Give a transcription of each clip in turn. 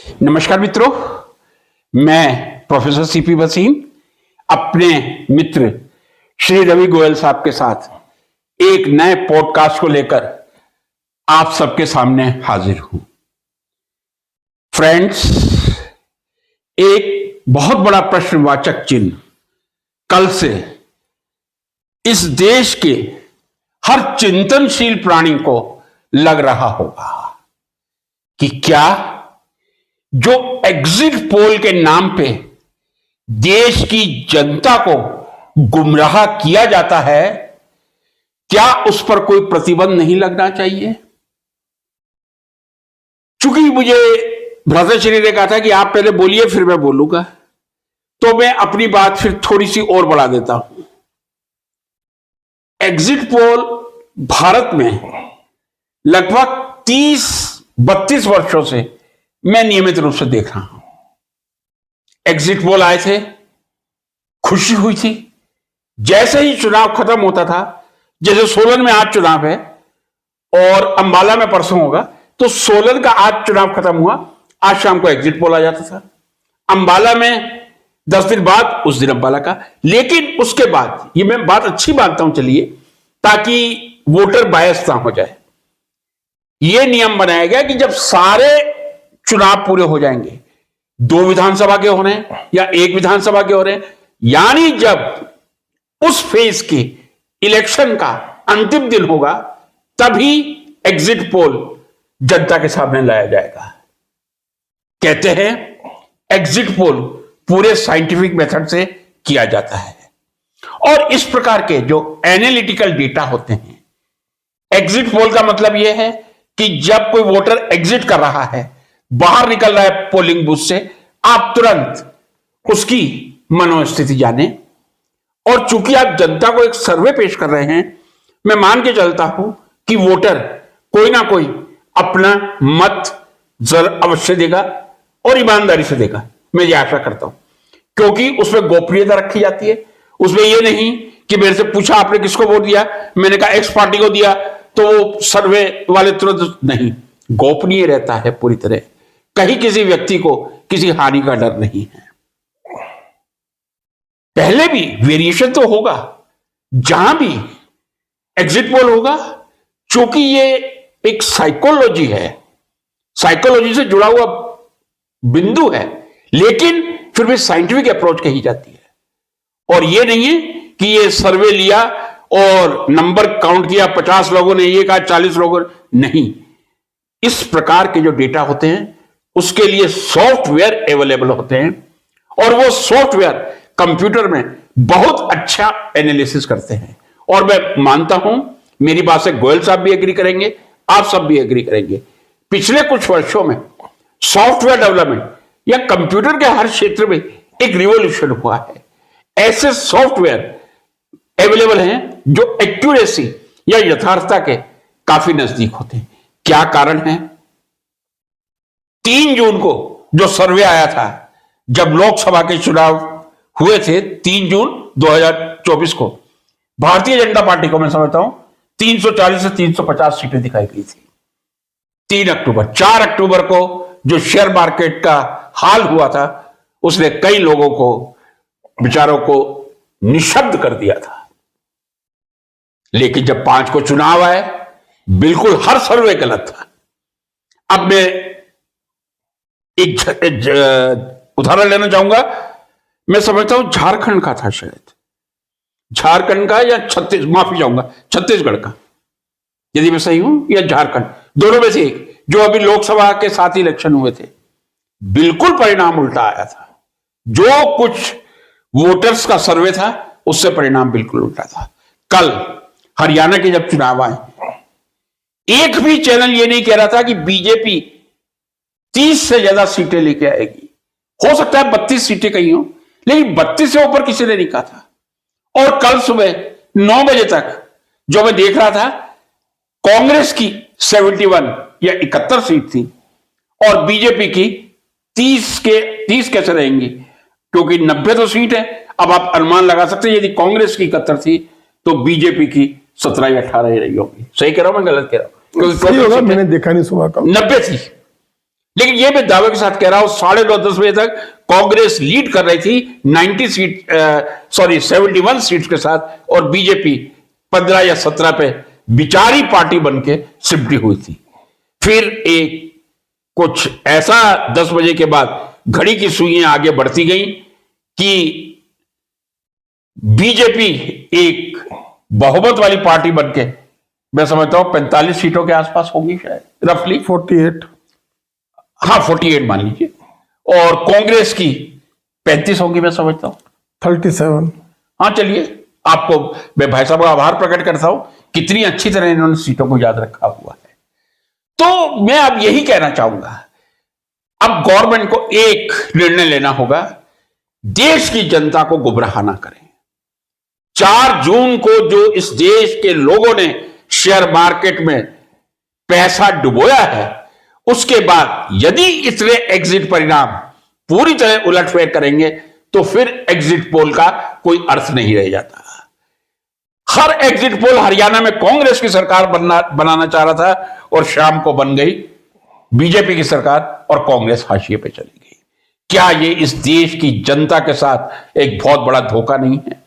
नमस्कार मित्रों, मैं प्रोफेसर सीपी वसीम अपने मित्र श्री रवि गोयल साहब के साथ एक नए पॉडकास्ट को लेकर आप सबके सामने हाजिर हूं। फ्रेंड्स, एक बहुत बड़ा प्रश्नवाचक चिन्ह कल से इस देश के हर चिंतनशील प्राणी को लग रहा होगा कि क्या जो एग्जिट पोल के नाम पे देश की जनता को गुमराह किया जाता है, क्या उस पर कोई प्रतिबंध नहीं लगना चाहिए? चूंकि मुझे भ्राताश्री ने कहा था कि आप पहले बोलिए फिर मैं बोलूंगा, तो मैं अपनी बात फिर थोड़ी सी और बढ़ा देता हूं। एग्जिट पोल भारत में लगभग 30-32 वर्षों से मैं नियमित रूप से देख रहा हूं। एग्जिट पोल आए थे, खुशी हुई थी। जैसे ही चुनाव खत्म होता था, जैसे सोलन में आज चुनाव है और अंबाला में परसों होगा, तो सोलन का आज चुनाव खत्म हुआ, आज शाम को एग्जिट पोल आ जाता था। अंबाला में 10 दिन बाद उस दिन अंबाला का। लेकिन उसके बाद, ये मैं बात अच्छी मानता हूं, चलिए, ताकि वोटर बायस ना हो जाए, यह नियम बनाया गया कि जब सारे चुनाव पूरे हो जाएंगे, 2 विधानसभा के हो रहे हैं या 1 विधानसभा के हो रहे हैं, यानी जब उस फेज के इलेक्शन का अंतिम दिन होगा, तभी एग्जिट पोल जनता के सामने लाया जाएगा। कहते हैं एग्जिट पोल पूरे साइंटिफिक मेथड से किया जाता है और इस प्रकार के जो एनालिटिकल डेटा होते हैं, एग्जिट पोल का मतलब यह है कि जब कोई वोटर एग्जिट कर रहा है, बाहर निकल रहा है पोलिंग बूथ से, आप तुरंत उसकी मनोस्थिति जाने। और चूंकि आप जनता को एक सर्वे पेश कर रहे हैं, मैं मान के चलता हूं कि वोटर कोई ना कोई अपना मत जरूर अवश्य देगा और ईमानदारी से देगा, मैं ये आशा करता हूं, क्योंकि उसमें गोपनीयता रखी जाती है। उसमें यह नहीं कि मेरे से पूछा आपने किसको वोट दिया, मैंने कहा एक्स पार्टी को दिया, तो वो सर्वे वाले तुरंत नहीं, गोपनीय रहता है पूरी तरह। कहीं किसी व्यक्ति को किसी हानि का डर नहीं है। पहले भी वेरिएशन तो होगा, जहां भी एग्जिट पोल होगा, क्योंकि ये एक साइकोलॉजी है, साइकोलॉजी से जुड़ा हुआ बिंदु है, लेकिन फिर भी साइंटिफिक अप्रोच कही जाती है। और ये नहीं है कि ये सर्वे लिया और नंबर काउंट किया, 50 लोगों ने ये कहा, 40 लोगों ने नहीं। इस प्रकार के जो डेटा होते हैं, उसके लिए सॉफ्टवेयर अवेलेबल होते हैं और वो सॉफ्टवेयर कंप्यूटर में बहुत अच्छा एनालिसिस करते हैं। और मैं मानता हूं, मेरी बात से गोयल साहब भी एग्री करेंगे, आप सब भी एग्री करेंगे, पिछले कुछ वर्षों में सॉफ्टवेयर डेवलपमेंट या कंप्यूटर के हर क्षेत्र में एक रिवॉल्यूशन हुआ है। ऐसे सॉफ्टवेयर अवेलेबल हैं जो एक्यूरेसी या यथार्थता के काफी नजदीक होते हैं। क्या कारण है? 3 जून को जो सर्वे आया था, जब लोकसभा के चुनाव हुए थे 3 जून 2024 को, भारतीय जनता पार्टी को मैं समझता हूं 340 से 350 सीटें दिखाई गई थी। 3 अक्टूबर, 4 अक्टूबर को जो शेयर मार्केट का हाल हुआ था, उसने कई लोगों को, विचारों को निशब्द कर दिया था। लेकिन जब 5 को चुनाव आए, बिल्कुल हर सर्वे गलत था। अब मैं एक उदाहरण लेना चाहूंगा। मैं समझता हूं झारखंड का था, शायद झारखंड का या छत्तीसगढ़ का, यदि मैं सही हूं, या झारखंड, दोनों में से एक, जो अभी लोकसभा के साथ इलेक्शन हुए थे, बिल्कुल परिणाम उल्टा आया था। जो कुछ वोटर्स का सर्वे था, उससे परिणाम बिल्कुल उल्टा था। कल हरियाणा के जब चुनाव आए, एक भी चैनल ये नहीं कह रहा था कि बीजेपी 30 से ज्यादा सीटें लेके आएगी। हो सकता है 32 सीटें कहीं हो, लेकिन 32 से ऊपर किसी ने नहीं कहा था। और कल सुबह 9 बजे तक जो मैं देख रहा था, कांग्रेस की 71 या 71 सीट थी और बीजेपी की 30 कैसे रहेंगी, क्योंकि 90 तो सीट है। अब आप अनुमान लगा सकते हैं, यदि कांग्रेस की 71 थी तो बीजेपी की 17 या 18 ही रही होगी। सही कह रहा हूं मैं, गलत कह रहा हूं? सही होगा, मैंने देखा नहीं सुबह का। 90 थी, लेकिन यह मैं दावे के साथ कह रहा हूं, 9:30 बजे तक कांग्रेस लीड कर रही थी 71 सीट्स के साथ, और बीजेपी 15 या 17 पे बिचारी पार्टी बन के सिमटी हुई थी। फिर एक कुछ ऐसा 10 बजे के बाद घड़ी की सुइयां आगे बढ़ती गई कि बीजेपी एक बहुमत वाली पार्टी बनके, मैं समझता हूं 45 सीटों के आसपास होगी शायद, रफली 48। हाँ 48 मान लीजिए, और कांग्रेस की 35 होगी मैं समझता हूं, 37। हाँ चलिए, आपको मैं भाई साहब का आभार प्रकट करता हूं, कितनी अच्छी तरह इन्होंने सीटों को याद रखा हुआ है। तो मैं अब यही कहना चाहूंगा, अब गवर्नमेंट को एक निर्णय लेना होगा, देश की जनता को गुमराह ना करें। 4 जून को जो इस देश के लोगों ने शेयर मार्केट में पैसा डुबोया है, उसके बाद यदि इतने एग्जिट परिणाम पूरी तरह उलटफेर करेंगे तो फिर एग्जिट पोल का कोई अर्थ नहीं रह जाता। हर एग्जिट पोल हरियाणा में कांग्रेस की सरकार बनाना चाह रहा था, और शाम को बन गई बीजेपी की सरकार, और कांग्रेस हाशिए पे चली गई। क्या ये इस देश की जनता के साथ एक बहुत बड़ा धोखा नहीं है?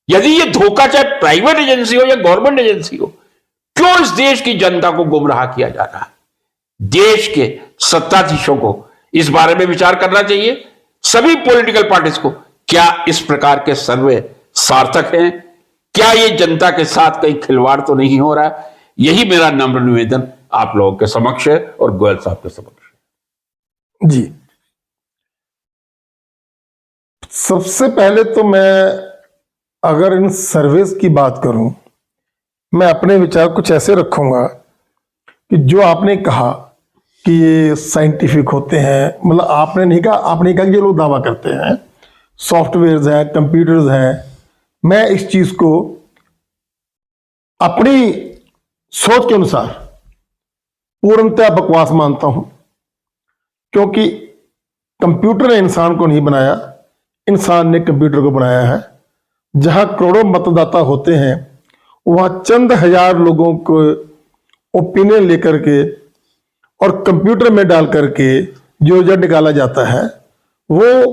यदि ये धोखा चाहे प्राइवेट एजेंसी हो या गवर्नमेंट एजेंसी हो, क्यों इस देश की जनता को गुमराह किया जा रहा है? देश के सत्ताधीशों को इस बारे में विचार करना चाहिए, सभी पॉलिटिकल पार्टीज को। क्या इस प्रकार के सर्वे सार्थक हैं? क्या ये जनता के साथ कहीं खिलवाड़ तो नहीं हो रहा? यही मेरा नम्र निवेदन आप लोगों के समक्ष है और गोयल साहब के समक्ष है। जी, सबसे पहले तो मैं अगर इन सर्वेस की बात करूं, मैं अपने विचार कुछ ऐसे रखूंगा कि जो आपने कहा कि ये साइंटिफिक होते हैं, मतलब आपने नहीं कहा कि ये लोग दावा करते हैं सॉफ्टवेयर्स हैं, कंप्यूटर्स हैं। मैं इस चीज को अपनी सोच के अनुसार पूर्णतः बकवास मानता हूं, क्योंकि कंप्यूटर ने इंसान को नहीं बनाया, इंसान ने कंप्यूटर को बनाया है। जहां करोड़ों मतदाता होते हैं, वहां चंद हजार लोगों को ओपिनियन लेकर के और कंप्यूटर में डाल करके जो रिजल्ट निकाला जाता है, वो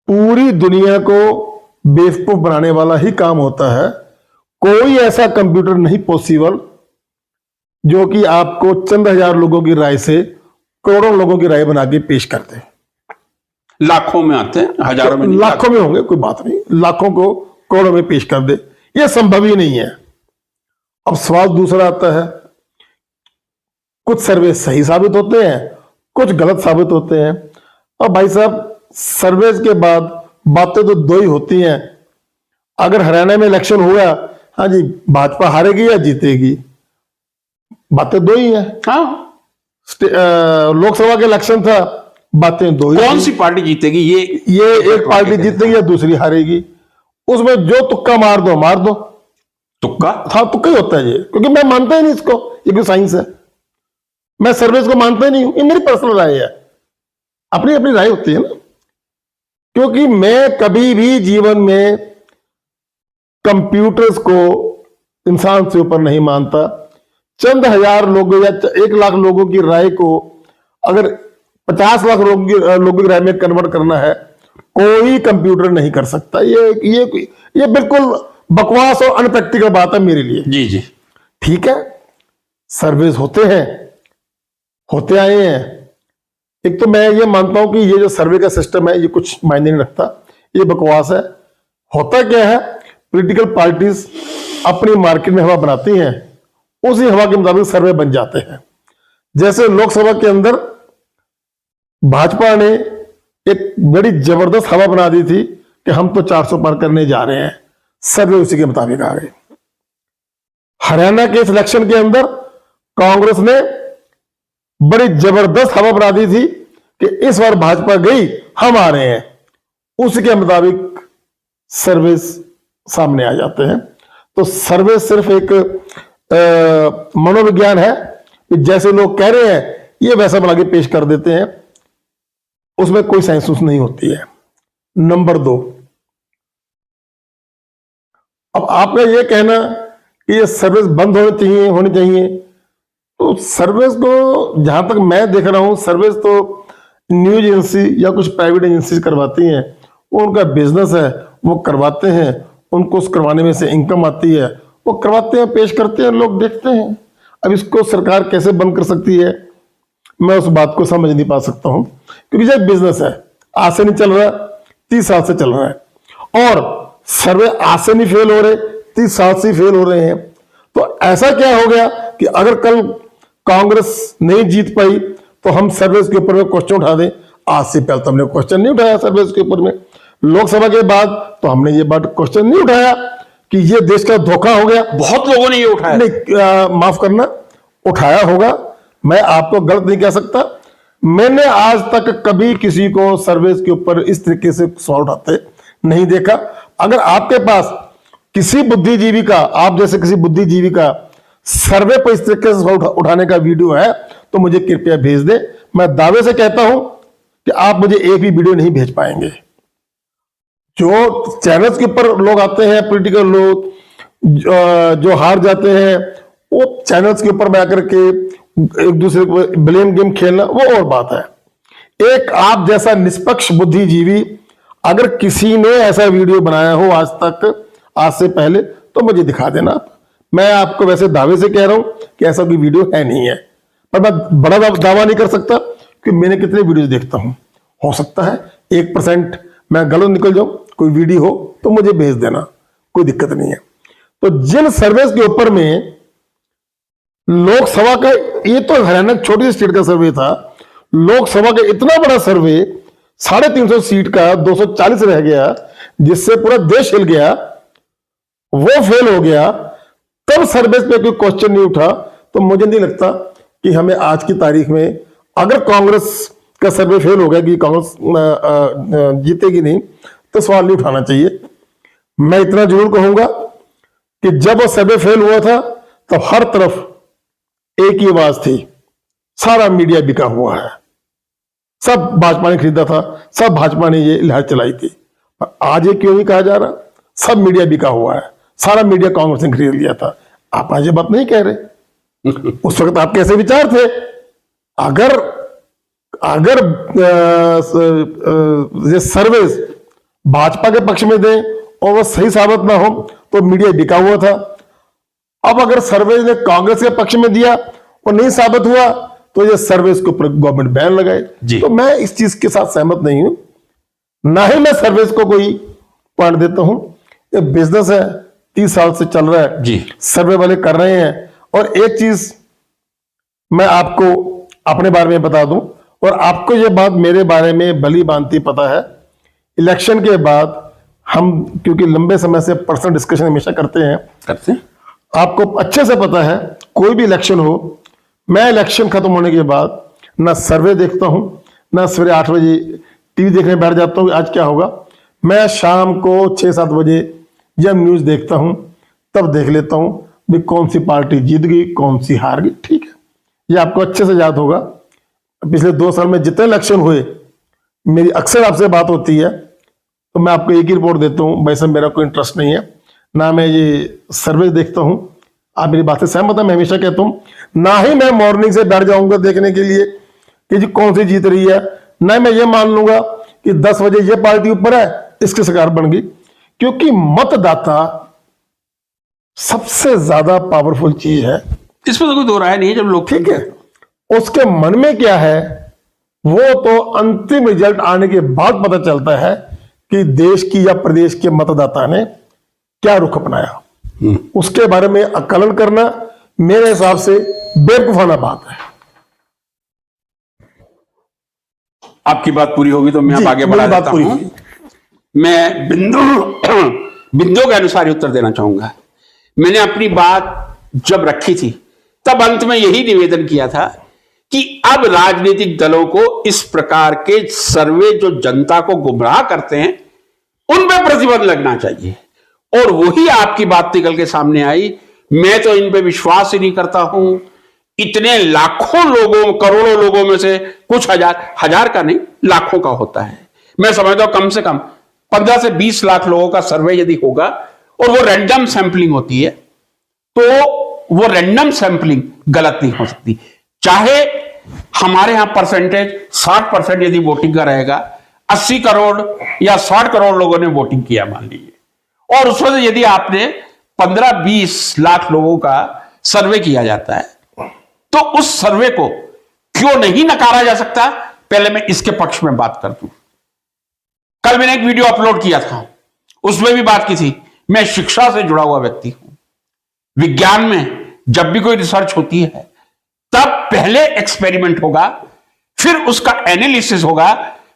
पूरी दुनिया को बेवकूफ बनाने वाला ही काम होता है। कोई ऐसा कंप्यूटर नहीं पॉसिबल जो कि आपको चंद हजार लोगों की राय से करोड़ों लोगों की राय बना के पेश कर दे। लाखों में आते हैं, हजारों में नहीं, लाखों में होंगे, कोई बात नहीं, लाखों को करोड़ों में पेश कर दे, यह संभव ही नहीं है। अब सवाल दूसरा आता है, कुछ सर्वे सही साबित होते हैं, कुछ गलत साबित होते हैं। अब भाई साहब, सर्वे के बाद बातें तो दो ही होती हैं। अगर हरियाणा में इलेक्शन हुआ, हाँ जी, भाजपा हारेगी या जीतेगी, बातें दो ही हैं। हाँ, लोकसभा के इलेक्शन था, बातें दो ही। कौन सी पार्टी जीतेगी? ये एक पार्टी जीतेगी या दूसरी हारेगी, उसमें जो तुक्का मार दो। तुक्का? हाँ, तुक्का ही होता है ये, क्योंकि मैं मानता ही नहीं इसको, ये कोई साइंस है। मैं सर्विस को मानता ही नहीं हूं, ये मेरी पर्सनल राय है, अपनी अपनी राय होती है ना। क्योंकि मैं कभी भी जीवन में कंप्यूटर्स को इंसान से ऊपर नहीं मानता। चंद हजार लोगों या 1 लाख लोगों की राय को अगर 50 लाख लोगों की राय में कन्वर्ट करना है, कोई कंप्यूटर नहीं कर सकता। ये बिल्कुल बकवास और अनप्रैक्टिकल बात है मेरे लिए। जी जी, ठीक है, सर्वेस होते आए हैं। एक तो मैं ये मानता हूं कि ये जो सर्वे का सिस्टम है, ये कुछ मायने नहीं रखता, ये बकवास है। होता क्या है, पॉलिटिकल पार्टीज अपनी मार्केट में हवा बनाती हैं, उसी हवा के मुताबिक सर्वे बन जाते हैं। जैसे लोकसभा के अंदर भाजपा ने एक बड़ी जबरदस्त हवा बना दी थी कि हम तो 400 पार करने जा रहे हैं, सर्वे उसी के मुताबिक आ गए। हरियाणा के इलेक्शन के अंदर कांग्रेस ने बड़ी जबरदस्त हवा बना दी थी कि इस बार भाजपा गई, हम आ रहे हैं, उसी के मुताबिक सर्वे सामने आ जाते हैं। तो सर्वे सिर्फ एक मनोविज्ञान है कि जैसे लोग कह रहे हैं ये वैसा बना के पेश कर देते हैं, उसमें कोई साइंस नहीं होती है। नंबर 2, अब आपका ये कहना कि ये सर्विस बंद होनी चाहिए, तो सर्विस को जहां तक मैं देख रहा हूं, सर्विस तो न्यूज एजेंसी या कुछ प्राइवेट एजेंसी करवाती हैं, वो उनका बिजनेस है, वो करवाते हैं, उनको उस करवाने में से इनकम आती है, वो करवाते हैं, पेश करते हैं, लोग देखते हैं। अब इसको सरकार कैसे बंद कर सकती है, मैं उस बात को समझ नहीं पा सकता हूं, क्योंकि जब बिजनेस है, आज से नहीं चल रहा, 30 साल से चल रहा है, और सर्वे आज से नहीं फेल हो रहे, 30 साल से फेल हो रहे हैं। तो ऐसा क्या हो गया कि अगर कल कांग्रेस नहीं जीत पाई तो हम सर्विस के ऊपर में क्वेश्चन उठा दें? आज से पहले तो हमने क्वेश्चन नहीं उठाया सर्विस के ऊपर में, लोकसभा के बाद तो हमने ये बात क्वेश्चन नहीं उठाया कि ये देश का धोखा हो गया। बहुत लोगों ने ये उठाया। नहीं, माफ करना, उठाया होगा, मैं आपको गलत नहीं कह सकता। मैंने आज तक कभी किसी को सर्विस के ऊपर इस तरीके से सवाल उठाते नहीं देखा। अगर आपके पास किसी बुद्धिजीवी का, आप जैसे किसी बुद्धिजीवी का सर्वे पर इस तरीके से सवाल उठाने का वीडियो है तो मुझे कृपया भेज दे। मैं दावे से कहता हूं कि आप मुझे एक भी वीडियो नहीं भेज पाएंगे। जो चैनल्स के ऊपर लोग आते हैं, पॉलिटिकल लोग जो हार जाते हैं, वो चैनल्स के ऊपर में आकर के एक दूसरे को ब्लेम गेम खेलना, वो और बात है। एक आप जैसा निष्पक्ष बुद्धिजीवी अगर किसी ने ऐसा वीडियो बनाया हो आज तक, आज से पहले, तो मुझे दिखा देना। मैं आपको वैसे दावे से कह रहा हूं कि ऐसा कोई वीडियो है नहीं है, पर मैं बड़ा दावा नहीं कर सकता कि मैंने कितने वीडियो देखता हूं। हो सकता है 1% मैं गलत निकल जाऊं, कोई वीडियो हो तो मुझे भेज देना, कोई दिक्कत नहीं है। तो जिन सर्वेस के ऊपर में लोकसभा का, ये तो हरियाणा छोटी सी स्टेट का सर्वे था, लोकसभा का इतना बड़ा सर्वे 350 सीट का 240 रह गया, जिससे पूरा देश हिल गया, वो फेल हो गया, तब सर्विस पे कोई क्वेश्चन नहीं उठा। तो मुझे नहीं लगता कि हमें आज की तारीख में, अगर कांग्रेस का सर्वे फेल हो गया कि कांग्रेस जीतेगी नहीं, तो सवाल नहीं उठाना चाहिए। मैं इतना जरूर कहूंगा कि जब वो सर्वे फेल हुआ था तब हर तरफ एक ही आवाज थी, सारा मीडिया बिका हुआ है, सब भाजपा ने खरीदा था, सब भाजपा ने ये लहर चलाई थी। पर आज ये क्यों नहीं कहा जा रहा? सब मीडिया बिका हुआ है, सारा मीडिया कांग्रेस ने खरीद लिया था। आप आज ये बात नहीं कह रहे। उस वक्त आप कैसे विचार थे? अगर ये सर्विस भाजपा के पक्ष में दे और वो सही साबित ना हो तो मीडिया बिका हुआ था। अब अगर सर्वे ने कांग्रेस के पक्ष में दिया और नहीं साबित हुआ तो ये सर्विस के ऊपर गवर्नमेंट बैन लगाए। तो मैं इस चीज के साथ सहमत नहीं हूं, ना ही मैं सर्विस को कोई पॉइंट देता हूं। ये बिजनेस है, 30 साल से चल रहा है जी, सर्वे वाले कर रहे हैं। और एक चीज मैं आपको अपने बारे में बता दूं, और आपको ये बात मेरे बारे में भली भांति पता है, इलेक्शन के बाद हम क्योंकि लंबे समय से पर्सनल डिस्कशन हमेशा करते हैं, आपको अच्छे से पता है कोई भी इलेक्शन हो, मैं इलेक्शन खत्म होने के बाद ना सर्वे देखता हूं, ना सवेरे 8 बजे टीवी देखने बैठ जाता हूं आज क्या होगा। मैं शाम को 6-7 बजे जब न्यूज देखता हूं तब देख लेता हूं भी कौन सी पार्टी जीत गई, कौन सी हार गई। ठीक है, ये आपको अच्छे से याद होगा। पिछले 2 साल में जितने इलेक्शन हुए, मेरी अक्सर आपसे बात होती है, तो मैं आपको एक ही रिपोर्ट देता हूं। वैसे मेरा कोई इंटरेस्ट नहीं है, ना मैं ये सर्वे देखता हूं। आप मेरी बात से सहमत है, मैं हमेशा कहता हूं, ना ही मैं मॉर्निंग से बैठ जाऊंगा देखने के लिए कि जी कौन सी जीत रही है, ना मैं ये मान लूंगा कि 10 बजे ये पार्टी ऊपर है, इसकी सरकार बन गई। क्योंकि मतदाता सबसे ज्यादा पावरफुल चीज है, इसमें तो कोई दो राय नहीं है। जब लोग, ठीक है, उसके मन में क्या है वो तो अंतिम रिजल्ट आने के बाद पता चलता है कि देश की या प्रदेश के मतदाता ने क्या रुख अपनाया। उसके बारे में आकलन करना मेरे हिसाब से बेवकूफाना बात है। आपकी बात पूरी होगी तो मैं आप आगे बढ़ा देता हूं। मैं बिंदु के अनुसार ही उत्तर देना चाहूंगा। मैंने अपनी बात जब रखी थी तब अंत में यही निवेदन किया था कि अब राजनीतिक दलों को इस प्रकार के सर्वे जो जनता को गुमराह करते हैं उन पर प्रतिबंध लगना चाहिए। और वही आपकी बात निकल के सामने आई। मैं तो इन पे विश्वास ही नहीं करता हूं। इतने लाखों लोगों, करोड़ों लोगों में से कुछ हजार का नहीं, लाखों का होता है। मैं समझता हूं कम से कम 15 से 20 लाख लोगों का सर्वे यदि होगा और वो रैंडम सैंपलिंग होती है तो वो रैंडम सैंपलिंग गलत नहीं हो सकती। चाहे हमारे यहां परसेंटेज 60% यदि वोटिंग का रहेगा, 80 करोड़ या 60 करोड़ लोगों ने वोटिंग किया मान लीजिए, और उसमें से यदि आपने 15-20 लाख लोगों का सर्वे किया जाता है, तो उस सर्वे को क्यों नहीं नकारा जा सकता? पहले मैं इसके पक्ष में बात कर दूं। कल मैंने एक वीडियो अपलोड किया था, उसमें भी बात की थी। मैं शिक्षा से जुड़ा हुआ व्यक्ति हूं। विज्ञान में जब भी कोई रिसर्च होती है, तब पहले एक्सपेरिमेंट होगा, फिर उसका एनालिसिस होगा,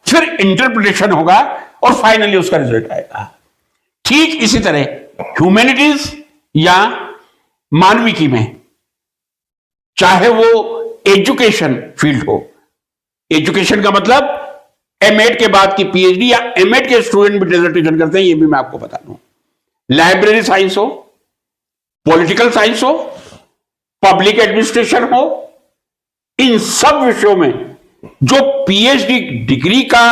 फिर इंटरप्रिटेशन होगा, और फाइनली उसका रिजल्ट आएगा। ठीक इसी तरह ह्यूमैनिटीज या मानविकी में, चाहे वो एजुकेशन फील्ड हो, एजुकेशन का मतलब एमएड के बाद की पीएचडी या एमएड के स्टूडेंट भी डिसर्टेशन करते हैं, ये भी मैं आपको बता दूं। लाइब्रेरी साइंस हो, पॉलिटिकल साइंस हो, पब्लिक एडमिनिस्ट्रेशन हो, इन सब विषयों में जो पीएचडी डिग्री का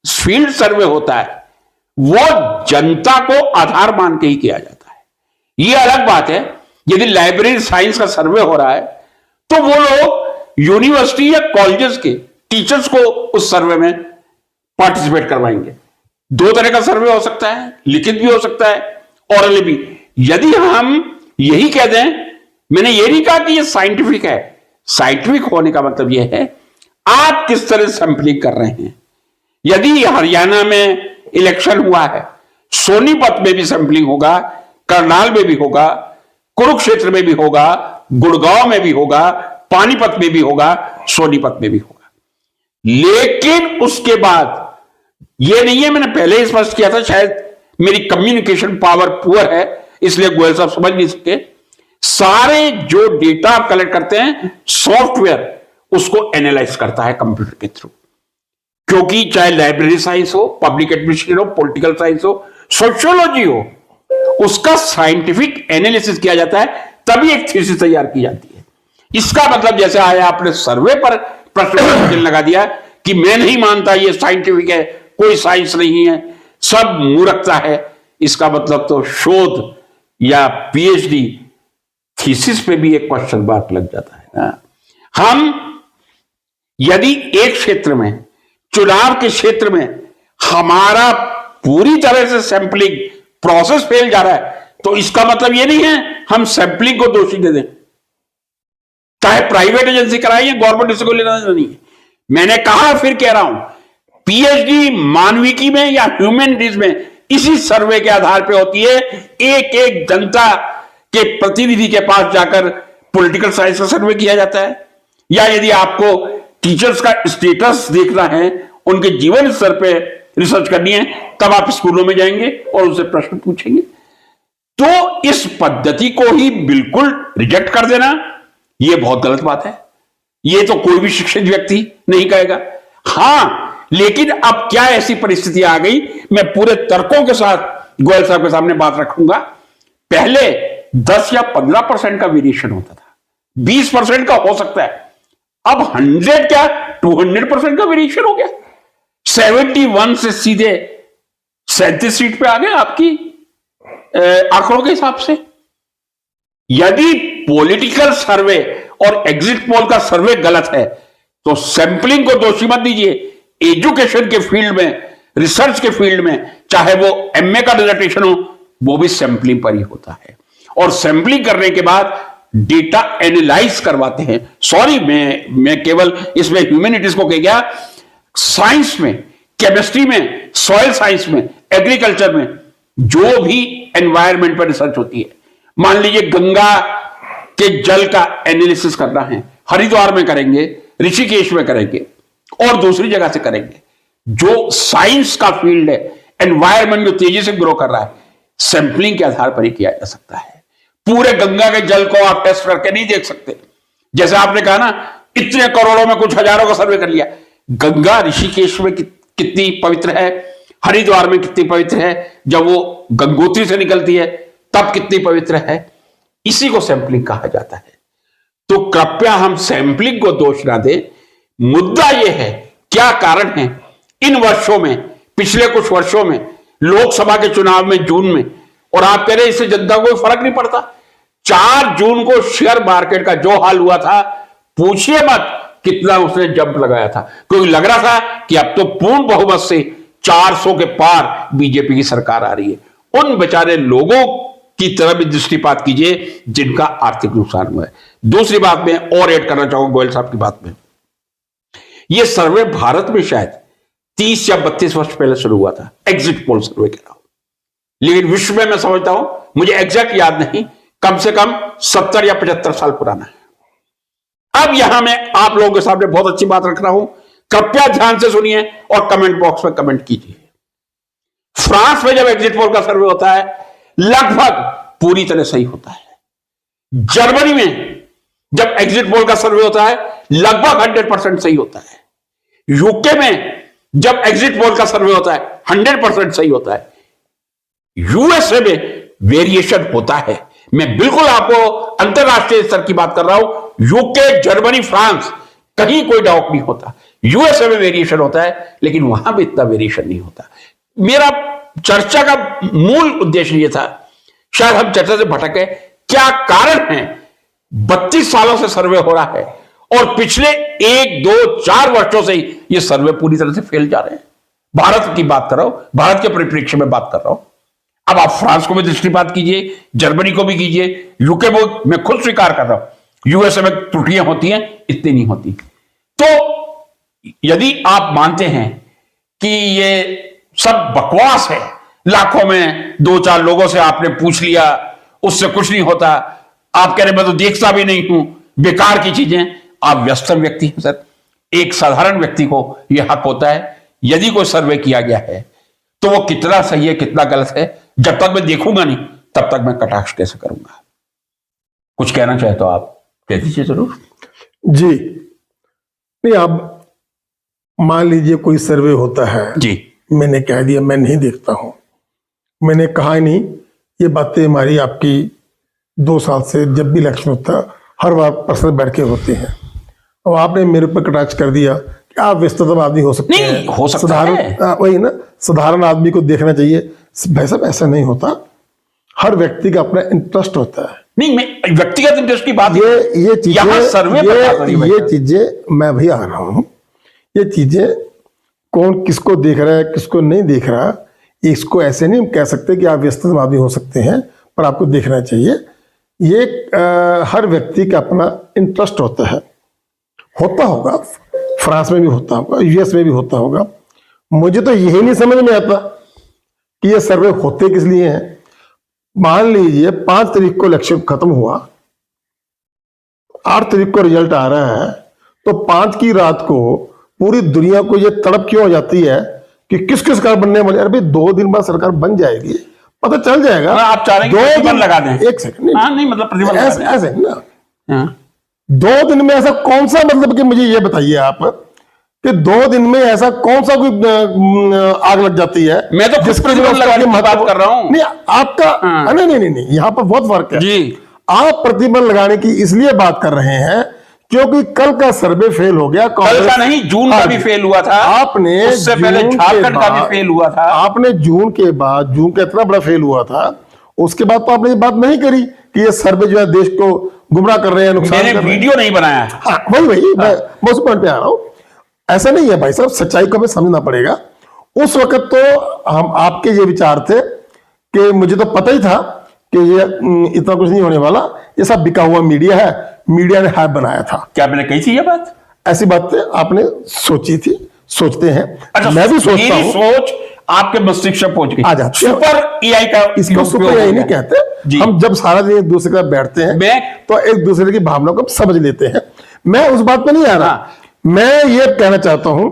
फील्ड सर्वे होता है, वो जनता को आधार मान के ही किया जाता है। ये अलग बात है, यदि लाइब्रेरी साइंस का सर्वे हो रहा है, तो वो लोग यूनिवर्सिटी या कॉलेजेस के टीचर्स को उस सर्वे में पार्टिसिपेट करवाएंगे। दो तरह का सर्वे हो सकता है, लिखित भी हो सकता है, ओरली भी। यदि हम यही कह दें, मैंने ये नहीं कहा कि ये साइंटिफिक है, साइंटिफिक होने का मतलब यह है आप किस तरह सैंपलिंग कर रहे हैं। यदि हरियाणा में इलेक्शन हुआ है, सोनीपत में भी सैंपलिंग होगा, करनाल में भी होगा, कुरुक्षेत्र में भी होगा, गुड़गांव में भी होगा, पानीपत में भी होगा, सोनीपत में भी होगा। लेकिन उसके बाद यह नहीं है, मैंने पहले ही स्पष्ट किया था, शायद मेरी कम्युनिकेशन पावर पुअर है इसलिए गोयल साहब समझ नहीं सके। सारे जो डेटा आप कलेक्ट करते हैं, सॉफ्टवेयर उसको एनालाइज करता है कंप्यूटर के थ्रू। क्योंकि चाहे लाइब्रेरी साइंस हो, पब्लिक एडमिनिस्ट्रेशन हो, पॉलिटिकल साइंस हो, सोशियोलॉजी हो, उसका साइंटिफिक एनालिसिस किया जाता है, तभी एक थीसिस तैयार की जाती है। इसका मतलब जैसे आया आपने सर्वे पर प्रश्न लगा दिया कि मैं नहीं मानता ये साइंटिफिक है, कोई साइंस नहीं है, सब मूर्खता है, इसका मतलब तो शोध या पीएचडी थीसिस पे भी एक क्वेश्चन मार्क लग जाता है ना। हम यदि एक क्षेत्र में, चुनाव के क्षेत्र में हमारा पूरी तरह से सैंपलिंग प्रोसेस फेल जा रहा है, तो इसका मतलब यह नहीं है हम सैंपलिंग को दोषी दे दें, चाहे प्राइवेट एजेंसी कराई या गवर्नमेंट इसको लेना नहीं है। मैंने कहा, फिर कह रहा हूं, पीएचडी मानविकी में या ह्यूमैनिटीज में इसी सर्वे के आधार पे होती है। एक एक जनता के प्रतिनिधि के पास जाकर पॉलिटिकल साइंस का सर्वे किया जाता है, या यदि आपको टीचर्स का स्टेटस देखना है, उनके जीवन स्तर पे रिसर्च करनी है, तब आप स्कूलों में जाएंगे और उनसे प्रश्न पूछेंगे। तो इस पद्धति को ही बिल्कुल रिजेक्ट कर देना, यह बहुत गलत बात है। यह तो कोई भी शिक्षित व्यक्ति नहीं कहेगा। हां, लेकिन अब क्या ऐसी परिस्थिति आ गई, मैं पूरे तर्कों के साथ गोयल साहब के सामने बात रखूंगा। पहले 10 या 15% का वेरिएशन होता था, 20% का हो सकता है, अब 100 क्या 200% का वेरिएशन हो गया। 71 से सीधे 37 सीट पे आ गए आपकी आंकड़ों के हिसाब से। यदि पॉलिटिकल सर्वे और एग्जिट पोल का सर्वे गलत है, तो सैंपलिंग को दोषी मत दीजिए। एजुकेशन के फील्ड में, रिसर्च के फील्ड में, चाहे वो एमए का डिसर्टेशन हो, वो भी सैंपलिंग पर ही होता है। और सैंपलिंग करने के बाद डेटा एनालाइज करवाते हैं। सॉरी, मैं केवल इसमें ह्यूमैनिटीज को कह गया। साइंस में, केमिस्ट्री में, सॉइल साइंस में, एग्रीकल्चर में जो भी एनवायरमेंट पर रिसर्च होती है, मान लीजिए गंगा के जल का एनालिसिस करना है, हरिद्वार में करेंगे, ऋषिकेश में करेंगे और दूसरी जगह से करेंगे। जो साइंस का फील्ड है, एनवायरमेंट जो तेजी से ग्रो कर रहा है, सैंपलिंग के आधार पर ही किया जा सकता है। पूरे गंगा के जल को आप टेस्ट करके नहीं देख सकते। जैसे आपने कहा ना, इतने करोड़ों में कुछ हजारों का सर्वे कर लिया। गंगा ऋषिकेश में कितनी पवित्र है, हरिद्वार में कितनी पवित्र है, जब वो गंगोत्री से निकलती है तब कितनी पवित्र है, इसी को सैंपलिंग कहा जाता है। तो कृपया हम सैंपलिंग को दोष ना दें। मुद्दा यह है, क्या कारण है इन वर्षों में, पिछले कुछ वर्षों में, लोकसभा के चुनाव में जून में, और आप कह रहे हैं इससे जनता को कोई फर्क नहीं पड़ता। 4 जून को शेयर मार्केट का जो हाल हुआ था, पूछिए मत कितना उसने जंप लगाया था, क्योंकि लग रहा था कि अब तो पूर्ण बहुमत से 400 के पार बीजेपी की सरकार आ रही है। उन बेचारे लोगों की तरफ भी दृष्टिपात कीजिए जिनका आर्थिक नुकसान हुआ है। दूसरी बात मैं और ऐड करना चाहूंगा गोयल साहब की बात में, यह सर्वे भारत में शायद 30 या 32 वर्ष पहले शुरू हुआ था, एग्जिट पोल सर्वे के नाम, लेकिन विश्व में मैं समझता हूं, मुझे एग्जैक्ट याद नहीं, कम से कम 70 या 75 साल पुराना है। अब यहां मैं आप लोगों के सामने बहुत अच्छी बात रख रहा हूं, कृपया ध्यान से सुनिए और कमेंट बॉक्स में कमेंट कीजिए। फ्रांस में जब एग्जिट पोल का सर्वे होता है लगभग पूरी तरह सही होता है। जर्मनी में जब एग्जिट पोल का सर्वे होता है लगभग 100% सही होता है। यूके में जब एग्जिट पोल का सर्वे होता है 100% सही होता है। यूएसए में वेरिएशन होता है। मैं बिल्कुल आपको अंतरराष्ट्रीय स्तर की बात कर रहा हूं। यूके, जर्मनी, फ्रांस, कहीं कोई डाउट नहीं होता। यूएसए में वेरिएशन होता है, लेकिन वहां भी इतना वेरिएशन नहीं होता। मेरा चर्चा का मूल उद्देश्य यह था, शायद हम चर्चा से भटके, क्या कारण है 32 सालों से सर्वे हो रहा है और पिछले 1, 2, 4 वर्षों से यह सर्वे पूरी तरह से फेल जा रहे हैं। भारत की बात कर रहा हूं, भारत के परिप्रेक्ष्य में बात कर रहा हूं। अब आप फ्रांस को भी दृष्टिपात कीजिए, जर्मनी को भी कीजिए, यूके को मैं खुद स्वीकार कर रहा हूं, यूएसए में त्रुटियां होती हैं, इतनी नहीं होती। तो यदि आप मानते हैं कि ये सब बकवास है, लाखों में 2-4 लोगों से आपने पूछ लिया, उससे कुछ नहीं होता, आप कह रहे मैं तो देखता भी नहीं हूं, बेकार की चीजें, आप व्यस्त व्यक्ति हैं सर। एक साधारण व्यक्ति को यह हक होता है, यदि कोई सर्वे किया गया है तो वो कितना सही है कितना गलत है, जब तक मैं देखूंगा नहीं तब तक मैं कटाक्ष कैसे करूंगा। कुछ कहना चाहे तो आप कह दीजिए जरूर। जी नहीं, अब मान लीजिए कोई सर्वे होता है जी, मैंने कह दिया मैं नहीं देखता हूं, मैंने कहा ही नहीं, ये बातें हमारी आपकी 2 साल से जब भी इलेक्शन होता है हर बार पर्सनल बैठ के होते हैं। अब आपने मेरे पर कटाक्ष कर दिया कि आप व्यस्ततम आदमी हो सकते हैं, हो सकता साधारण है। वही ना, साधारण आदमी को देखना चाहिए। भाई साहब ऐसा नहीं होता, हर व्यक्ति का अपना इंटरेस्ट होता है। नहीं, मैं व्यक्तिगत इंटरेस्ट की बात, ये चीजें सर्वे ये चीजें मैं भी आ रहा हूं, ये चीजें कौन किसको देख रहा है किसको नहीं देख रहा, इसको ऐसे नहीं कह सकते कि आप व्यस्ततम आदमी हो सकते हैं, पर आपको देखना चाहिए। ये हर व्यक्ति का अपना इंटरेस्ट होता है, होता होगा, फ्रांस में भी होता होगा, यूएस में भी होता होगा। मुझे तो यही नहीं समझ में आता कि ये सर्वे होते किस लिए हैं। मान लीजिए 5 तारीख को इलेक्शन खत्म हुआ, 8 तारीख को रिजल्ट आ रहा है, तो 5 की रात को पूरी दुनिया को ये तड़प क्यों हो जाती है कि किसकी सरकार बनने वाली है। अरे 2 दिन बाद सरकार बन जाएगी, पता चल जाएगा। आप चाह रहे हैं कि 2 दिन लगा दें? एक सेकंड, नहीं मतलब प्रतिबंध ऐसे ना, हाँ। 2 दिन में ऐसा कौन सा, मतलब कि मुझे ये बताइए आप कि 2 दिन में ऐसा कौन सा कोई आग लग जाती है। मैं तो जिसके प्रतिबंध लगाने की बात कर रहा हूं। नहीं आपका, हाँ। नहीं, यहाँ पर बहुत फर्क है जी। आप प्रतिबंध लगाने की इसलिए बात कर रहे हैं क्योंकि कल का सर्वे फेल हो गया। कल का नहीं, जून का भी फेल हुआ था। आपने उससे पहले झारखंड का भी फेल हुआ था। आपने जून के बाद, जून का इतना बड़ा फेल हुआ था, उसके बाद तो आपने ये बात नहीं करी कि ये सर्वे जो है देश को गुमराह कर रहे हैं, नुकसान कर रहे हैं। वीडियो नहीं बनाया। हाँ, वही मैं उस पॉइंट पे आ रहा हूं। ऐसा नहीं है भाई साहब, सच्चाई को हमें समझना पड़ेगा। उस वक्त तो हम आपके ये विचार थे कि मुझे तो पता ही था कि ये इतना कुछ नहीं होने वाला, ये सब बिका हुआ मीडिया है, मीडिया ने हाइप बनाया था। क्या मैंने कही थी ये बात? ऐसी बातें आपने सोची थी, सोचते हैं। अच्छा, मैं भी सोचता हूं। सोच आपके मस्तिष्क में पहुंच गई, आ जाती है। सुपर एआई का इसको सुपर एआई नहीं कहते। हम जब सारा दिन एक दूसरे के साथ बैठते हैं तो एक दूसरे की भावनाओं को समझ लेते हैं। मैं उस बात पे नहीं आ रहा। मैं ये कहना चाहता हूं,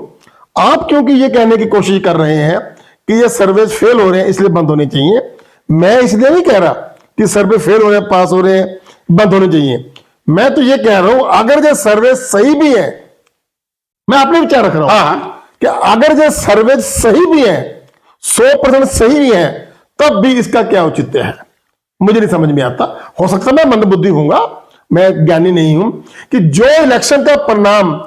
आप क्योंकि ये कहने की कोशिश कर रहे हैं कि ये सर्वे फेल हो रहे हैं इसलिए बंद होने चाहिए, मैं इसलिए नहीं कह रहा कि सर्वे फेल हो रहे हैं, पास हो रहे हैं, बंद होने चाहिए। मैं तो ये कह रहा हूं अगर ये सर्वे सही भी है, मैं अपने विचार रख रहा हूं कि अगर ये सर्वे सही भी है, 100% सही भी है, तब भी इसका क्या औचित्य है, मुझे नहीं समझ में आता। हो सकता है मैं मंदबुद्धि हूंगा, मैं ज्ञानी नहीं हूं, कि जो इलेक्शन का परिणाम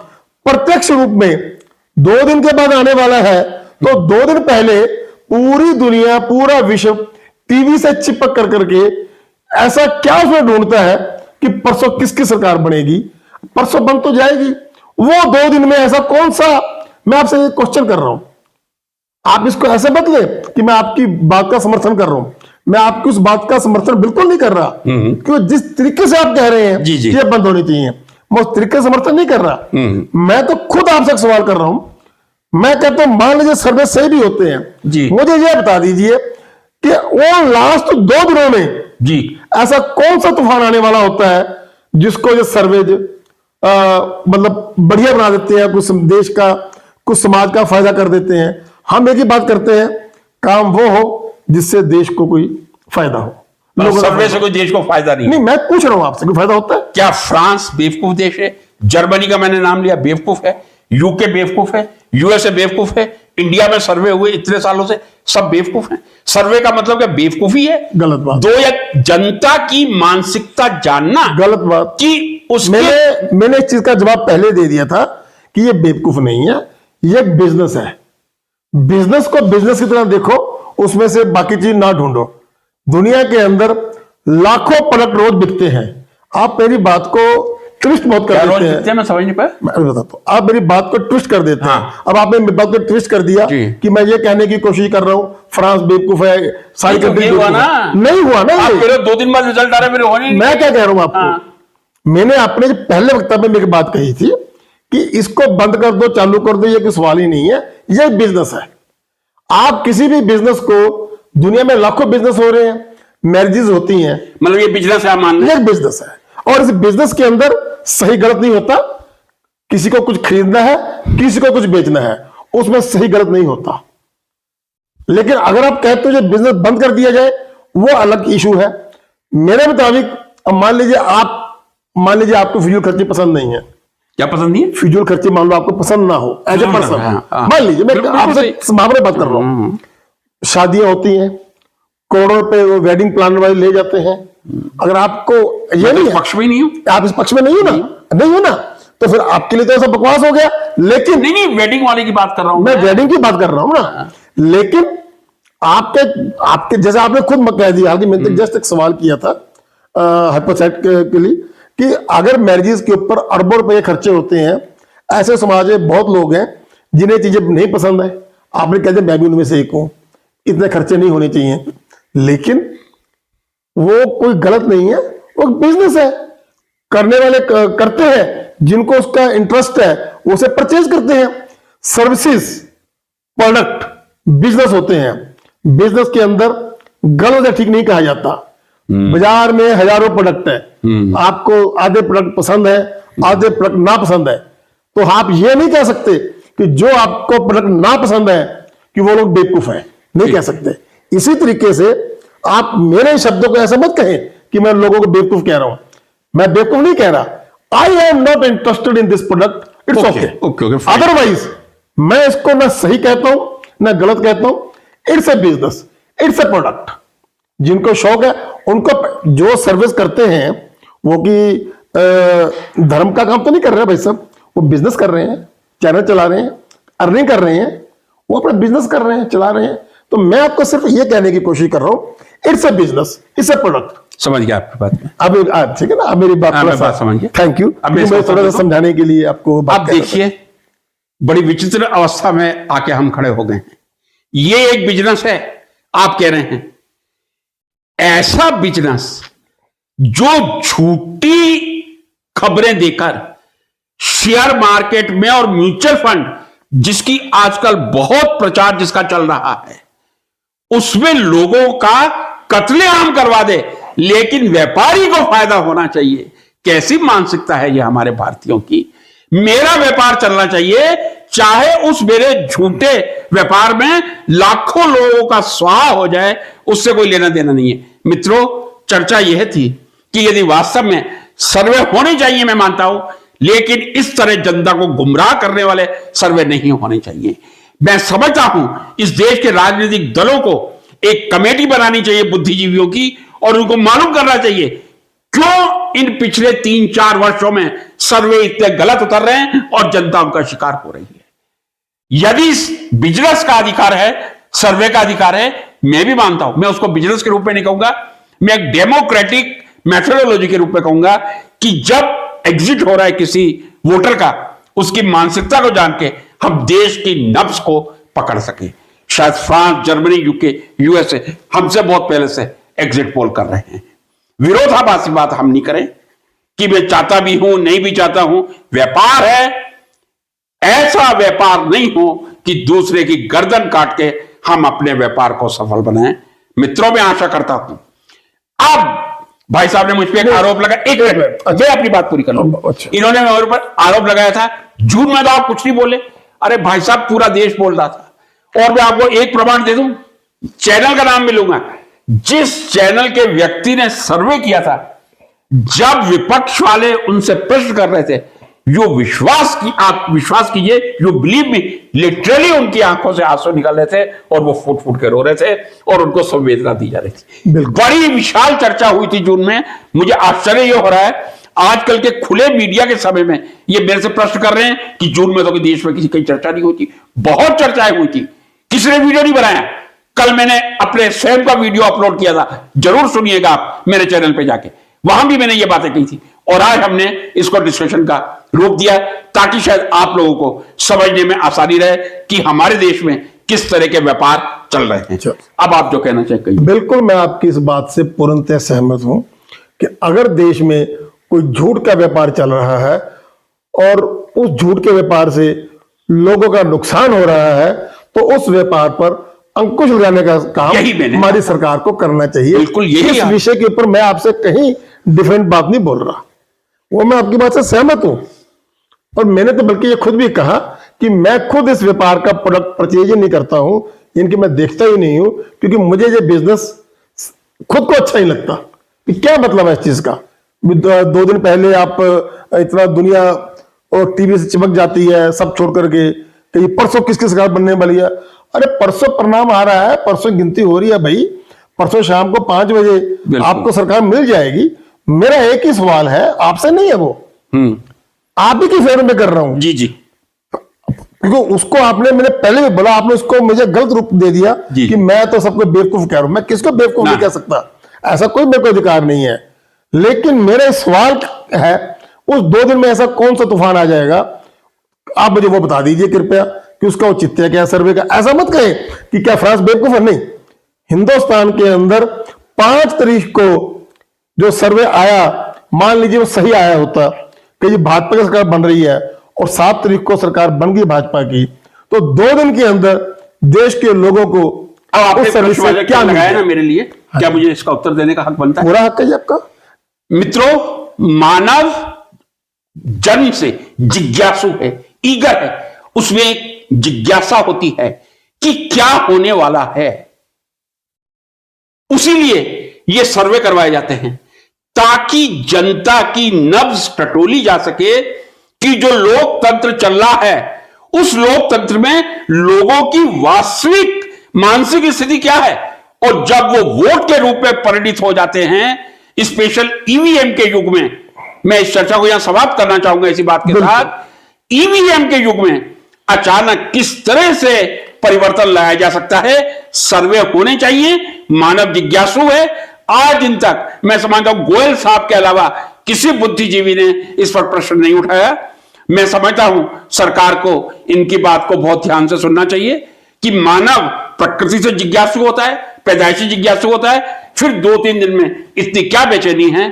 प्रत्यक्ष रूप में 2 दिन के बाद आने वाला है, तो 2 दिन पहले पूरी दुनिया, पूरा विश्व टीवी से चिपक कर करके ऐसा क्या उसमें ढूंढता है कि परसों किसकी सरकार बनेगी, परसों बन तो जाएगी। वो 2 दिन में ऐसा कौन सा, मैं आपसे एक क्वेश्चन कर रहा हूं, आप इसको ऐसे मत ले कि मैं आपकी बात का समर्थन कर रहा हूं, मैं आपकी उस बात का समर्थन बिल्कुल नहीं कर रहा, क्योंकि जिस तरीके से आप कह रहे हैं जी, जी। कि ये बंद होनी चाहिए, मैं उस तरीके से समर्थन नहीं कर रहा। मैं तो खुद आपसे एक सवाल कर रहा हूं, मैं कहता हूं मान लीजिए सर्वे सही भी होते हैं जी। मुझे ये बता दीजिए कि वो लास्ट 2 दिनों में जी ऐसा कौन सा तूफान आने वाला होता है जिसको ये सर्वे मतलब बढ़िया बना देते हैं, कुछ देश का कुछ समाज का फायदा कर देते हैं। हम एक ही बात करते हैं, काम वो हो जिससे देश को कोई फायदा हो। लोगों का सर्वे से कोई देश को फायदा नहीं। नहीं, मैं पूछ रहा हूं आपसे, कोई फायदा होता है? क्या फ्रांस बेवकूफ देश है? जर्मनी का मैंने नाम लिया, बेवकूफ है। यूके बेवकूफ है, यूएसए बेवकूफ है। इंडिया में सर्वे हुए इतने सालों से, सब बेवकूफ हैं। सर्वे का मतलब क्या बेवकूफी है? गलत बात। दो, एक जनता की मानसिकता जानना, गलत बात। कि उसके मैंने इस चीज का जवाब पहले दे दिया था कि ये बेवकूफ नहीं है, ये बिजनेस है। बिजनेस को बिजनेस की तरह देखो, उसमें से बाकी चीज ना ढूंढो। दुनिया के अंदर लाखों प्रोडक्ट रोज बिकते हैं, आप मेरी बात को ट्विस्ट बहुत कर देते हैं। मैं समझ नहीं पाया। मैं बताता हूं, आप मेरी बात को ट्विस्ट कर देते हैं। हाँ। अब आपने मेरी बात को ट्विस्ट कर दिया कि मैं ये कहने की कोशिश कर रहा हूं फ्रांस बेवकूफ है, सारी कंट्री हुआ ना, नहीं हुआ ना। आप मेरे 2 दिन बाद रिजल्ट आ रहा है, मेरे होने नहीं। मैं क्या कह रहा हूं आपको, मैंने अपने पहले वक्तव्य में एक बात कही थी कि इसको बंद कर दो, चालू कर दो, ये कोई सवाल ही नहीं है, ये बिजनेस है। आप किसी भी बिजनेस को, दुनिया में लाखों बिजनेस हो रहे हैं, मैरिजेस होती हैं, मतलब ये बिजनेस है, मान ये बिजनेस है। और इस बिजनेस के अंदर सही गलत नहीं होता। किसी को कुछ खरीदना है, किसी को कुछ बेचना है, उसमें सही गलत नहीं होता। लेकिन अगर आप कहते हो जो बिजनेस बंद कर दिया जाए, वो अलग इशू है। मेरे मुताबिक अब मान लीजिए आपको फिजूल खर्ची पसंद नहीं है। क्या पसंद नहीं है? फिजूल खर्ची मान लो आपको पसंद ना हो, एज ए पर्सन। मान लीजिए, मैं आपसे मामले बात कर रहा हूं, शादियां होती हैं, करोड़ों रुपए वेडिंग प्लानर वाले ले जाते हैं। अगर आपको ये नहीं है, पक्ष में नहीं हूं, आप इस पक्ष में नहीं हो ना, नहीं हो ना, तो फिर आपके लिए तो ऐसा बकवास हो गया। लेकिन नहीं, वेडिंग वाले की बात कर रहा हूं मैं वेडिंग की बात कर रहा हूं ना। लेकिन आपके जैसे आपने खुद कह दिया कि मैंने जस्ट एक सवाल किया था हाइपोथेटिकली कि अगर मैरिजेस के ऊपर अरबों रुपए खर्चे होते हैं, ऐसे समाज में बहुत लोग हैं जिन्हें चीजें नहीं पसंद है। आपने कह दिया मैं भी उनमें से एक हूं, इतने खर्चे नहीं होने चाहिए। लेकिन वो कोई गलत नहीं है, वो बिजनेस है। करने वाले करते हैं, जिनको उसका इंटरेस्ट है वो उसे परचेज करते हैं। सर्विसेज, प्रोडक्ट बिजनेस होते हैं। बिजनेस के अंदर गलत या ठीक नहीं कहा जाता। बाजार में हजारों प्रोडक्ट है, आपको आधे प्रोडक्ट पसंद है, आधे प्रोडक्ट ना पसंद है, तो आप ये नहीं कह सकते कि जो आपको प्रोडक्ट ना पसंद है कि वो लोग बेवकूफ है, नहीं कह सकते। इसी तरीके से आप मेरे शब्दों को ऐसा मत कहें कि मैं लोगों को बेवकूफ कह रहा हूं। मैं बेवकूफ नहीं कह रहा। I am not interested in this product, it's okay. Otherwise मैं इसको ना सही कहता हूं ना गलत कहता हूं। It's a business, it's a product. जिनको शौक है, उनको जो सर्विस करते हैं वो कि धर्म का काम तो नहीं कर रहे भाई साहब, वो बिजनेस कर रहे हैं, चैनल चला रहे हैं, अर्निंग कर रहे हैं, वो अपना बिजनेस कर रहे हैं, चला रहे हैं। तो मैं आपको सिर्फ ये कहने की कोशिश कर रहा हूं, it's a business, it's a product. समझ गया आपकी बात में। अब ठीक है ना, अब मेरी बात बात समझ गया। Thank you. अब मैं थोड़ा सा समझाने के लिए आपको आप देखिए, बड़ी विचित्र अवस्था में आके हम खड़े हो गए हैं। ये एक बिजनेस है, आप कह रहे हैं। ऐसा बिजनेस जो झूठी खबरें देकर शेयर मार्केट में और म्यूचुअल फंड, जिसकी आजकल बहुत प्रचार जिसका चल रहा है, उसमें लोगों का कत्लेआम करवा दे, लेकिन व्यापारी को फायदा होना चाहिए। कैसी मानसिकता है ये हमारे भारतीयों की। मेरा व्यापार चलना चाहिए, चाहे उस मेरे झूठे व्यापार में लाखों लोगों का स्वाहा हो जाए, उससे कोई लेना देना नहीं है। मित्रों, चर्चा यह थी कि यदि वास्तव में सर्वे होने चाहिए, मैं मानता हूं, लेकिन इस तरह जनता को गुमराह करने वाले सर्वे नहीं होने चाहिए। मैं समझता हूं इस देश के राजनीतिक दलों को एक कमेटी बनानी चाहिए बुद्धिजीवियों की, और उनको मालूम करना चाहिए क्यों इन पिछले 3-4 वर्षों में सर्वे इतने गलत उतर रहे हैं और जनता उनका शिकार हो रही है। यदि बिजनेस का अधिकार है, सर्वे का अधिकार है, मैं भी मानता हूं, मैं उसको बिजनेस के रूप में नहीं कहूंगा, मैं एक डेमोक्रेटिक मेथोडोलॉजी के रूप में कहूंगा कि जब एग्जिट हो रहा है किसी वोटर का, उसकी मानसिकता को जान के हम देश की नब्ज को पकड़ सके। शायद फ्रांस, जर्मनी, यूके, यूएसए हमसे बहुत पहले से एग्जिट पोल कर रहे हैं। विरोधाभासी बात हम नहीं करें कि मैं चाहता भी हूं, नहीं भी चाहता हूं। व्यापार है, ऐसा व्यापार नहीं हो कि दूसरे की गर्दन काट के हम अपने व्यापार को सफल बनाएं। मित्रों, मैं आशा करता हूं। अब भाई साहब ने मुझ पर एक आरोप लगाया, एक मिनट मैं अपनी बात पूरी कर लूं। अच्छा। इन्होंने मेरे ऊपर आरोप लगाया था जून में तो आप कुछ नहीं बोले। अरे भाई साहब, पूरा देश बोल रहा था। और मैं आपको एक प्रमाण दे दूं, चैनल का नाम भी लूंगा। जिस चैनल के व्यक्ति ने सर्वे किया था, जब विपक्ष वाले उनसे प्रश्न कर रहे थे, आप विश्वास कीजिए, यू बिलीव मी, लिटरली उनकी आंखों से आंसू निकल रहे थे और वो फूट फूट के रो रहे थे और उनको संवेदना दी जा रही थी। बड़ी विशाल चर्चा हुई थी जून में। मुझे आश्चर्य ये हो रहा है आजकल के खुले मीडिया के समय में ये मेरे से प्रश्न कर रहे हैं कि जून में तो देश में किसी की चर्चा नहीं होती। बहुत चर्चाएं हुई थी, किसी ने वीडियो नहीं बनाया। कल मैंने अपने स्वयं का वीडियो अपलोड किया था, जरूर सुनिएगा आप मेरे चैनल पे जाके, वहां भी मैंने ये बातें कही थी। और आज हमने इसको डिस्कशन का रूप दिया ताकि शायद आप लोगों को समझने में आसानी रहे कि हमारे देश में किस तरह के व्यापार चल रहे हैं। अब आप जो कहना चाहिए। बिल्कुल, मैं आपकी इस बात से पूर्णतः सहमत हूं कि अगर देश में कोई झूठ का व्यापार चल रहा है और उस झूठ के व्यापार से लोगों का नुकसान हो रहा है, तो उस व्यापार पर अंकुश लगाने का काम हमारी सरकार को करना चाहिए। बिल्कुल, इस विषय के ऊपर मैं आपसे कहीं डिफरेंट बात नहीं बोल रहा, वो मैं आपकी बात से सहमत हूं। और मैंने तो बल्कि ये खुद भी कहा कि मैं खुद इस व्यापार का प्रोडक्ट परचेज नहीं करता हूं, इनकी मैं देखता ही नहीं हूं, क्योंकि मुझे ये बिजनेस खुद को अच्छा नहीं लगता कि क्या मतलब है इस चीज का। 2 दिन पहले आप इतना दुनिया और टीवी से चिपक जाती है सब छोड़ करके कि परसों किसकी सरकार बनने वाली है। अरे परसों परिणाम आ रहा है, परसों गिनती हो रही है भाई, परसों शाम को 5 बजे आपको सरकार मिल जाएगी। मेरा एक ही सवाल है, आपसे नहीं है, वो आप ही की फेवर में कर रहा हूं। जी जी, क्योंकि उसको मैंने पहले भी बोला, आपने उसको मुझे गलत रूप दे दिया कि मैं तो सबको बेवकूफ कह रहा हूं। मैं किसको बेवकूफ नहीं कह सकता, ऐसा कोई मेरे को अधिकार नहीं है। लेकिन मेरा सवाल है, उस 2 दिन में ऐसा कौन सा तूफान आ जाएगा, आप मुझे वो बता दीजिए कृपया कि उसका औचित्य क्या सर्वे का। ऐसा मत कहें कि क्या फ्रांस बेवकूफ है, नहीं। हिंदुस्तान के अंदर 5 तारीख को जो सर्वे आया, मान लीजिए वो सही आया होता कि ये भाजपा की सरकार बन रही है और 7 तारीख को सरकार बन गई भाजपा की, तो 2 दिन के अंदर देश के लोगों को उस सर्विस से क्या लगाया ना मेरे लिए, क्या मुझे इसका उत्तर देने का हक बनता है? पूरा हक है आपका। मित्रों, मानव जन्म से जिज्ञासु है, ईगर है। उसमें एक जिज्ञासा होती है कि क्या होने वाला है। उसीलिए ये सर्वे करवाए जाते हैं ताकि जनता की नब्ज टटोली जा सके कि जो लोकतंत्र चल रहा है, उस लोकतंत्र में लोगों की वास्तविक मानसिक स्थिति क्या है। और जब वो वोट के रूप में परिणित हो जाते हैं, स्पेशल ईवीएम के युग में, मैं इस चर्चा को यहां समाप्त करना चाहूंगा इसी बात के साथ, ईवीएम के युग में अचानक किस तरह से परिवर्तन लाया जा सकता है। सर्वे होने चाहिए। मानव जिज्ञासु है। आज दिन तक मैं समझता हूं गोयल साहब के अलावा किसी बुद्धिजीवी ने इस पर प्रश्न नहीं उठाया। मैं समझता हूं सरकार को इनकी बात को बहुत ध्यान से सुनना चाहिए कि मानव प्रकृति से जिज्ञासु होता है, पैदाइशी जिज्ञासु होता है। फिर 2-3 दिन में इतनी क्या बेचैनी है,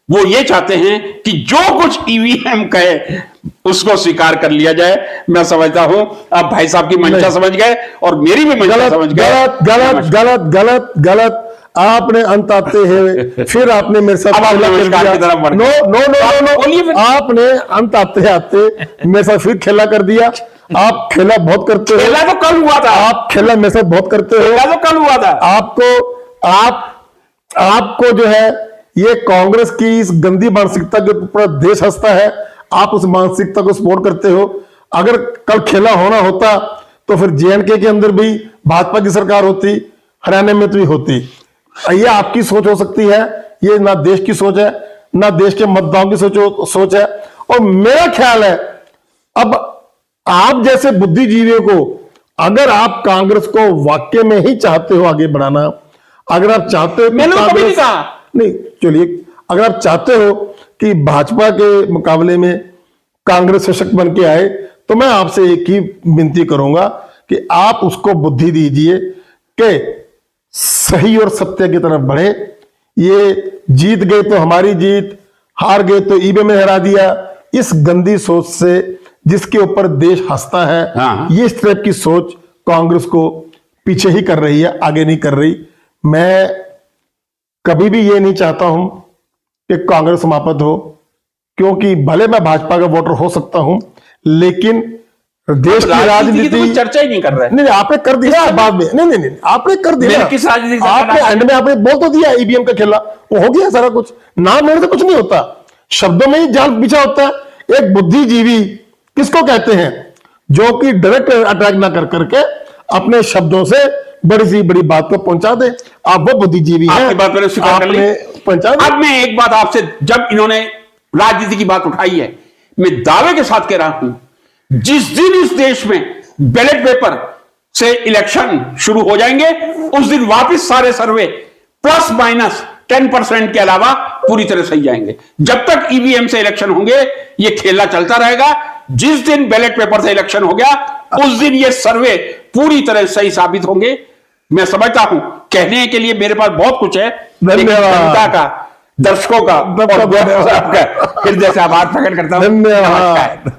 वो ये चाहते हैं कि जो कुछ ईवीएम कहे उसको स्वीकार कर लिया जाए। मैं समझता हूं अब भाई साहब की मंशा समझ गए और मेरी भी मंशा समझ गए। गलत गलत गलत गलत गलत। आपने अंत आते हैं फिर आपने मेरे साथ खेला कर दिया। नो नो नो नो, आपने अंत आते आते मेरे साथ फिर खेला कर दिया। आप खेला बहुत करते हो। खेला तो कल हुआ था। आप खेला मेरे साथ बहुत करते हो। खेला तो कल हुआ था। आपको जो है ये कांग्रेस की इस गंदी मानसिकता के पूरा देश हंसता है। आप उस मानसिकता को सपोर्ट करते हो। अगर कल खेला होना होता तो फिर जेएनके के अंदर भी भाजपा की सरकार होती, हरियाणा में तो भी होती। ये आपकी सोच हो सकती है, ये ना देश की सोच है, ना देश के मतदाताओं की सोच है। और मेरा ख्याल है अब आप जैसे बुद्धिजीवियों को, अगर आप कांग्रेस को वाकई में ही चाहते हो आगे बढ़ाना, अगर आप चाहते हो, मैंने तो कभी नहीं कहा नहीं, चलिए, अगर आप चाहते हो कि भाजपा के मुकाबले में कांग्रेस सशक्त बन के आए, तो मैं आपसे एक ही विनती करूंगा कि आप उसको बुद्धि दीजिए कि सही और सत्य की तरफ बढ़े। ये जीत गए तो हमारी जीत, हार गए तो ईवीएम में हरा दिया, इस गंदी सोच से जिसके ऊपर देश हंसता है, हाँ। ये इस टाइप की सोच कांग्रेस को पीछे ही कर रही है, आगे नहीं कर रही। मैं कभी भी ये नहीं चाहता हूं कि कांग्रेस समाप्त हो, क्योंकि भले मैं भाजपा का वोटर हो सकता हूं, लेकिन देश की राजनीति की तो कोई राजनीति, चर्चा ही नहीं कर रहा है। नहीं आपने कर दिया बाद में, नहीं आपने कर दिया, मैंने किस राजनीति से आपने करा? एंड में आपने बोल तो दिया ईवीएम का खेला, वो हो गया सारा कुछ, नाम लेने से कुछ नहीं होता, शब्दों में ही जाल बिछा होता है। एक बुद्धिजीवी किसको कहते हैं? जो कि डायरेक्ट अटैक ना कर करके अपने शब्दों से बड़ी सी बड़ी बात को पहुंचा दे, आप वो बुद्धिजीवी हैं। आपकी बात मैंने स्वीकार कर ली। आपने पहुंचा दी। अब मैं एक बात आपसे, जब इन्होंने राजनीति की बात उठाई है, मैं दावे के साथ कह रहा हूं, जिस दिन इस देश में बैलेट पेपर से इलेक्शन शुरू हो जाएंगे, उस दिन वापस सारे सर्वे प्लस माइनस 10% के अलावा पूरी तरह सही जाएंगे। जब तक ईवीएम से इलेक्शन होंगे, ये खेला चलता रहेगा। जिस दिन बैलेट पेपर से इलेक्शन हो गया, उस दिन ये सर्वे पूरी तरह सही साबित होंगे। मैं समझता हूं, कहने के लिए मेरे पास बहुत कुछ है, लेकिन जनता का, दर्शकों का और आपका हृदय से आभार प्रकट करता हूं। धन्यवाद। नमस्कार।